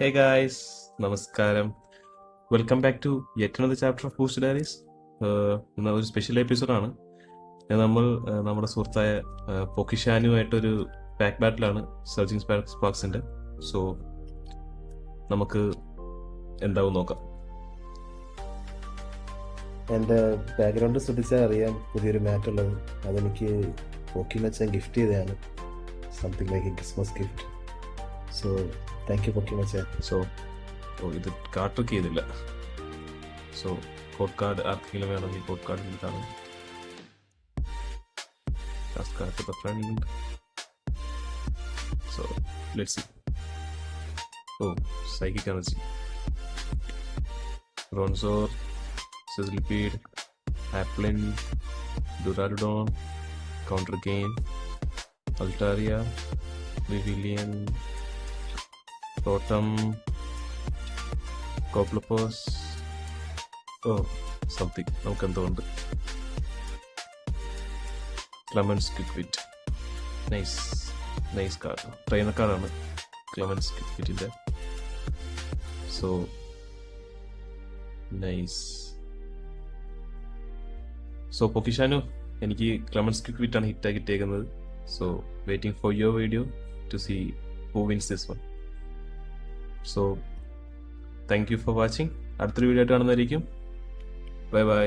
Hey guys, നമസ്കാരം. Welcome back to yet another chapter of boost diaries. ഇന്ന് ഒരു special എപ്പിസോഡാണ്. നമ്മൾ നമ്മുടെ സുഹൃത്തായ പൊക്കിഷാനുമായിട്ടൊരു പാക്ക് ബാറ്റിലാണ് സെർച്ചിങ് സ്പാർക്സിൻ്റെ. സോ നമുക്ക് എന്താവും നോക്കാം. എൻ്റെ ബാക്ക്ഗ്രൗണ്ട് ശ്രദ്ധിച്ചാൽ അറിയാം പുതിയൊരു മാറ്റ് ഉള്ളത്. അതെനിക്ക് പോക്കി മച്ചാൻ ഗിഫ്റ്റ് ചെയ്തതാണ്. Something like a Christmas gift. So thank you പോക്കി മച്ചാൻ. സോ ഇത് കാർഡ് ട്രിക്ക് ചെയ്തില്ല. സോ കോഡ് കാർഡ് ആർക്കെങ്കിലും വേണമെങ്കിൽ കോഡ് കാർഡ് എടുത്താണ്. So let's see. Oh, psychic energy. Bronzor, Sizzlipede, Applin, Duraludon, Counter Gain, Altaria, Vivillon, Rotom, Coplopus. Oh, something. നമുക്ക് എന്തുകൊണ്ട് ക്ലമൻസ് ക്വിറ്റ്. Nice card. ട്രെയിനർ കാർഡാണ് ക്ലമൻസ് ക്വിറ്റിൻ്റെ. So nice. സോ പൊക്കിഷാനു, എനിക്ക് ക്ലമൻസ് ക്വിറ്റാണ് ഹിറ്റാക്കി കിട്ടിയേക്കുന്നത്. So waiting for your video to see who wins this one. So thank you for watching. അടുത്തൊരു വീഡിയോ ആയിട്ട് കാണുന്നതായിരിക്കും. Bye bye.